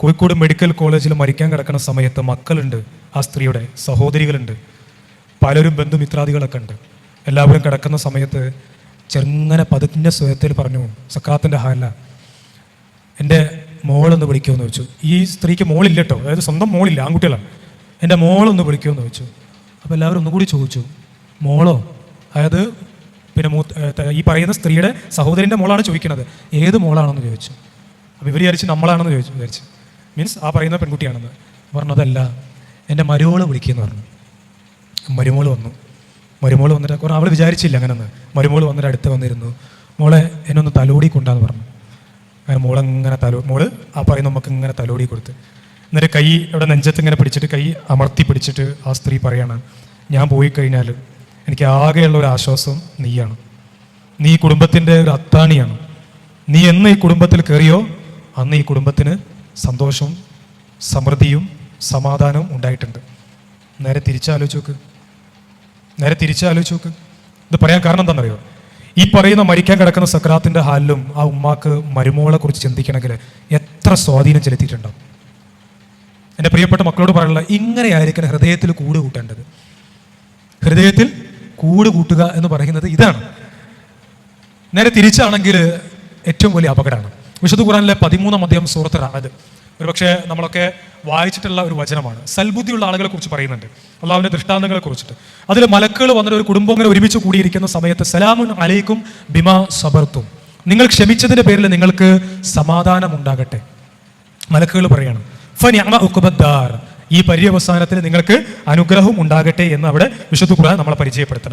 Kozhikode medical കോളേജിൽ മരിക്കാൻ കിടക്കുന്ന സമയത്ത് മക്കളുണ്ട്, ആ സ്ത്രീയുടെ സഹോദരികളുണ്ട്, പലരും ബന്ധുമിത്രാദികളൊക്കെ ഉണ്ട്. എല്ലാവരും കിടക്കുന്ന സമയത്ത് ചെറുങ്ങനെ പതിഞ്ഞ സ്വയത്തിൽ പറഞ്ഞു, സക്രാത്തിൻ്റെ ഹാല, എൻ്റെ മോളൊന്ന് വിളിക്കുമെന്ന് ചോദിച്ചു. ഈ സ്ത്രീക്ക് മോളില്ല കേട്ടോ, അതായത് സ്വന്തം മോളില്ല, ആൺകുട്ടികളാണ്. എൻ്റെ മോളൊന്ന് വിളിക്കുമെന്ന് ചോദിച്ചു. അപ്പോൾ എല്ലാവരും ഒന്നുകൂടി ചോദിച്ചു, മോളോ? അതായത് പിന്നെ ഈ പറയുന്ന സ്ത്രീയുടെ സഹോദരൻ്റെ മോളാണ് ചോദിക്കുന്നത്, ഏത് മോളാണെന്ന് ചോദിച്ചു. അപ്പോൾ ഇവർ വിചാരിച്ച് നമ്മളാണെന്ന് വിചാരിച്ചു, മീൻസ് ആ പറയുന്ന പെൺകുട്ടിയാണെന്ന് പറഞ്ഞതല്ല, എൻ്റെ മരുമോള് വിളിക്കുമെന്ന് പറഞ്ഞു. മരുമോള് വന്നു. മരുമോള് വന്നിട്ട് കുറേ അവൾ വിചാരിച്ചില്ല അങ്ങനെന്ന്. മരുമോള് വന്നിട്ട് അടുത്ത് വന്നിരുന്നു. മോളെ എന്നെ ഒന്ന് തലോടി കൊണ്ടാന്ന് പറഞ്ഞു. അങ്ങനെ മോളങ്ങനെ മോള് ആ പറയുന്ന നമുക്ക് ഇങ്ങനെ തലോടി കൊടുത്ത്, എന്നിട്ട് കൈ ഇവിടെ നെഞ്ചത്ത് ഇങ്ങനെ പിടിച്ചിട്ട് കൈ അമർത്തി പിടിച്ചിട്ട് ആ സ്ത്രീ പറയാണ്, ഞാൻ പോയി കഴിഞ്ഞാൽ എനിക്ക് ആകെയുള്ള ഒരു ആശ്വാസം നീയാണ്, നീ കുടുംബത്തിൻ്റെ ഒരു അത്താണിയാണ്, നീ എന്ന് ഈ കുടുംബത്തിൽ കയറിയോ അന്ന് ഈ കുടുംബത്തിന് സന്തോഷവും സമൃദ്ധിയും സമാധാനവും ഉണ്ടായിട്ടുണ്ട്. നേരെ തിരിച്ചാലോചിച്ച് നോക്ക്. ഇത് പറയാൻ കാരണം എന്താണെന്നറിയോ? ഈ പറയുന്ന മരിക്കാൻ കിടക്കുന്ന സക്രാത്തിൻ്റെ ഹാലിലും ആ ഉമ്മാക്ക് മരുമോളെ കുറിച്ച് ചിന്തിക്കണമെങ്കിൽ എത്ര സ്വാധീനം ചെലുത്തിയിട്ടുണ്ടാവും. എൻ്റെ പ്രിയപ്പെട്ട മക്കളോട് പറയാനുള്ള, ഇങ്ങനെയായിരിക്കണം ഹൃദയത്തിൽ കൂട് കൂട്ടേണ്ടത്. ഹൃദയത്തിൽ കൂട് കൂട്ടുക എന്ന് പറയുന്നത് ഇതാണ്. നേരെ തിരിച്ചാണെങ്കിൽ ഏറ്റവും വലിയ അപകടമാണ്. വിശുദ്ധ ഖുർആനിലെ 13-ാം അധ്യായം സൂറത്ത് റഅദ് ഒരുപക്ഷെ നമ്മളൊക്കെ വായിച്ചിട്ടുള്ള ഒരു വചനമാണ്. സൽബുദ്ധിയുള്ള ആളുകളെ കുറിച്ച് പറയുന്നുണ്ട്, അള്ളാഹുവിൻ്റെ ദൃഷ്ടാന്തങ്ങളെ കുറിച്ചിട്ട്. അതിൽ മലക്കുകൾ വന്നിട്ട് ഒരു കുടുംബം ഇങ്ങനെ ഒരുമിച്ച് കൂടിയിരിക്കുന്ന സമയത്ത് സലാമുൻ അലൈക്കും ബിമാ സബർത്തും, നിങ്ങൾ ക്ഷമിച്ചതിൻ്റെ പേരിൽ നിങ്ങൾക്ക് സമാധാനം ഉണ്ടാകട്ടെ. മലക്കുകൾ പറയണം, ഫനിഅമ ഉഖ്ബദ്ദാർ, ഈ പര്യവസാനത്തിൽ നിങ്ങൾക്ക് അനുഗ്രഹം ഉണ്ടാകട്ടെ എന്ന് അവിടെ വിശുദ്ധ ഖുർആൻ നമ്മളെ പരിചയപ്പെടുത്തണം.